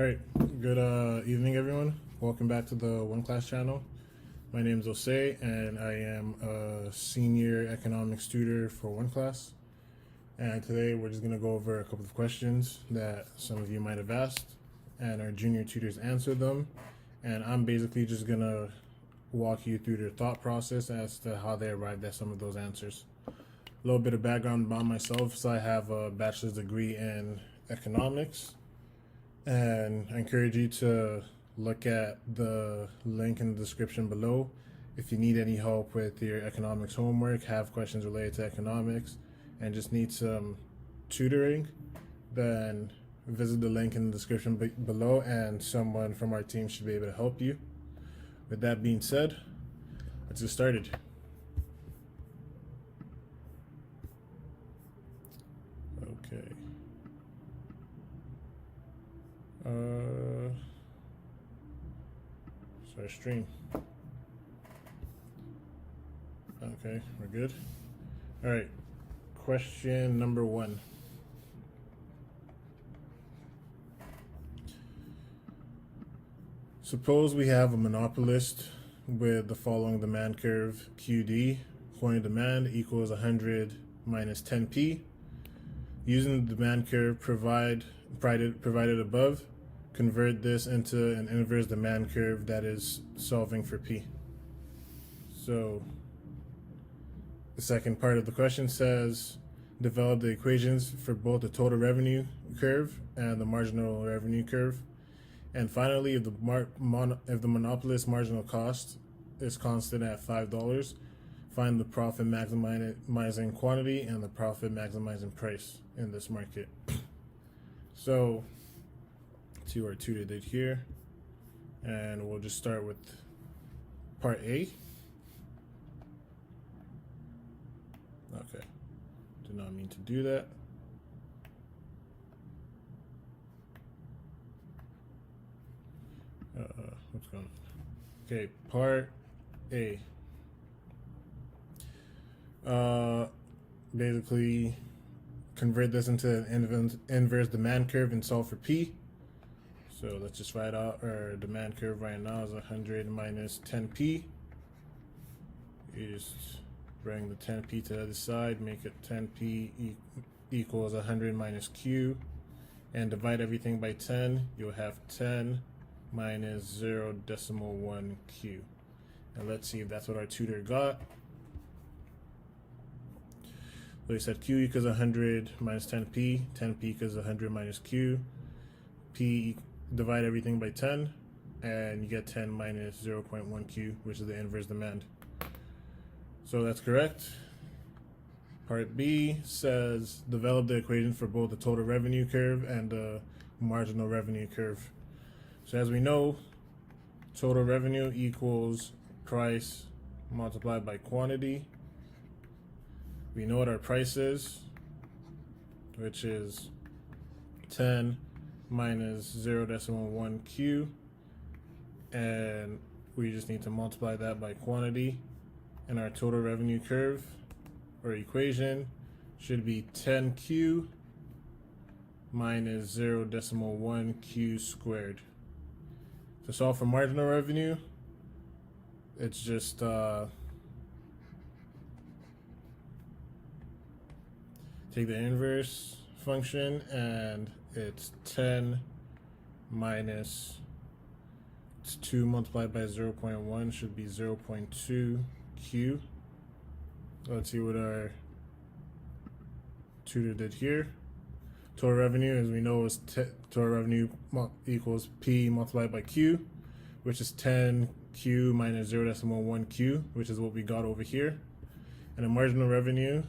Alright, good evening everyone. Welcome back to the OneClass channel. My name is Jose and I am a senior economics tutor for OneClass. And today we're just going to go over a couple of questions that some of you might have asked and our junior tutors answered them. And I'm basically just going to walk you through their thought process as to how they arrived at some of those answers. A little bit of background about myself. So I have a bachelor's degree in economics. And I encourage you to look at the link in the description below. If you need any help with your economics homework, have questions related to economics, and just need some tutoring, then visit the link in the description below and someone from our team should be able to help you. With that being said, let's get started. Okay. Start stream. Okay, we're good. All right, question number 1. Suppose we have a monopolist with the following demand curve QD. Point of demand equals 100 minus 10p. Using the demand curve provided above, convert this into an inverse demand curve that is solving for p. So the second part of the question says develop the equations for both the total revenue curve and the marginal revenue curve. And finally, if the monopolist marginal cost is constant at $5, find the profit maximizing quantity and the profit maximizing price in this market. So let's see what our tutor did here, and we'll just start with part A. Okay, did not mean to do that. What's going on? Okay, part A. Basically convert this into an inverse demand curve and solve for P. So let's just write out our demand curve right now is 100 minus 10p. You just bring the 10p to the other side, make it 10p equals 100 minus q, and divide everything by 10. You'll have 10 minus 0.1 q. And let's see if that's what our tutor got. So he said q equals 100 minus 10p, 10p equals 100 minus q, p divide everything by 10, and you get 10 minus 0.1 q, which is the inverse demand. So that's correct. Part B says develop the equation for both the total revenue curve and the marginal revenue curve. So as we know, total revenue equals price multiplied by quantity. We know what our price is, which is 10 minus 0.1 q, and we just need to multiply that by quantity, and our total revenue curve or equation should be 10q minus 0.1 q squared. To solve for marginal revenue, it's just take the inverse function, and it's 10 minus 2 multiplied by 0.1 should be 0.2 q. Let's see what our tutor did here. Total revenue, as we know, is total revenue equals p multiplied by q, which is 10q minus 0.1 q, which is what we got over here. And the marginal revenue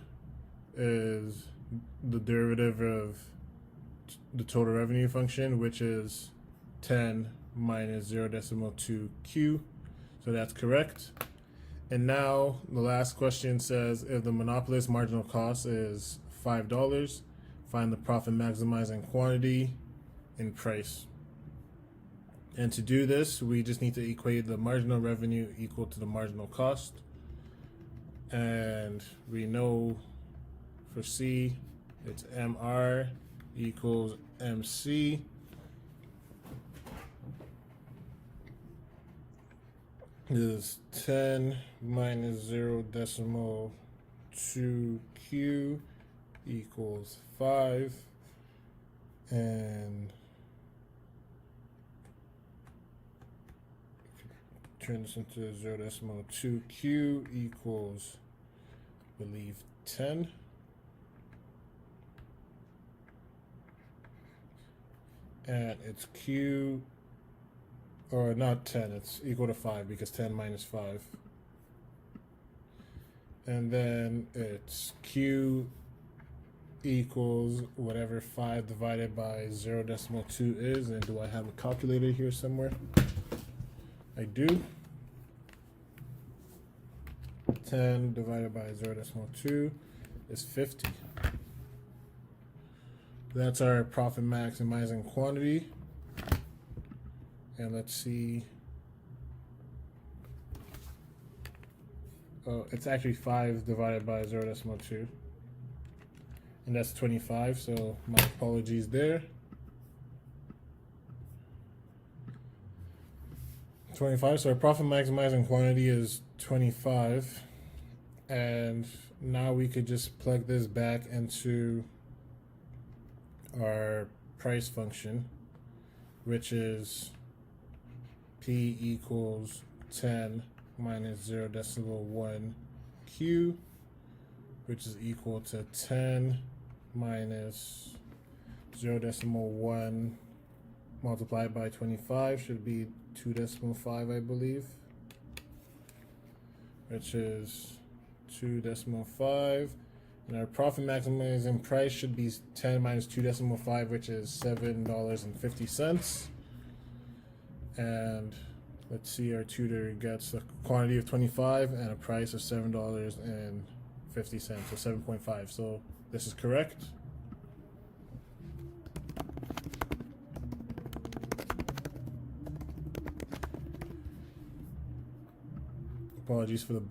is the derivative of the total revenue function, which is 10 minus 0.2 q. So that's correct. And now the last question says if the monopolist marginal cost is $5, find the profit maximizing quantity in price. And to do this, we just need to equate the marginal revenue equal to the marginal cost. And we know for C, it's MR equals MC. is 10 minus 0.2q equals 5, and turn this into 0.2q equals, I believe, 10. And it's q, or not 10, it's equal to 5 because 10 minus 5. And then it's q equals whatever 5 divided by 0.2 is. And do I have a calculator here somewhere? I do. 10 divided by 0.2 is 50. That's our profit maximizing quantity. And let's see. Oh, it's actually 5 divided by 0.2. And that's 25, so my apologies there. 25, so our profit maximizing quantity is 25. And now we could just plug this back into our price function, which is P equals 10 minus 0.1 Q, which is equal to 10 minus 0.1 multiplied by 25, should be 2.5, I believe, which is 2.5. And our profit maximizing price should be 10 minus 2.5, which is $7.50. And let's see, our tutor gets a quantity of 25 and a price of $7.50, so 7.5. So this is correct. Apologies for the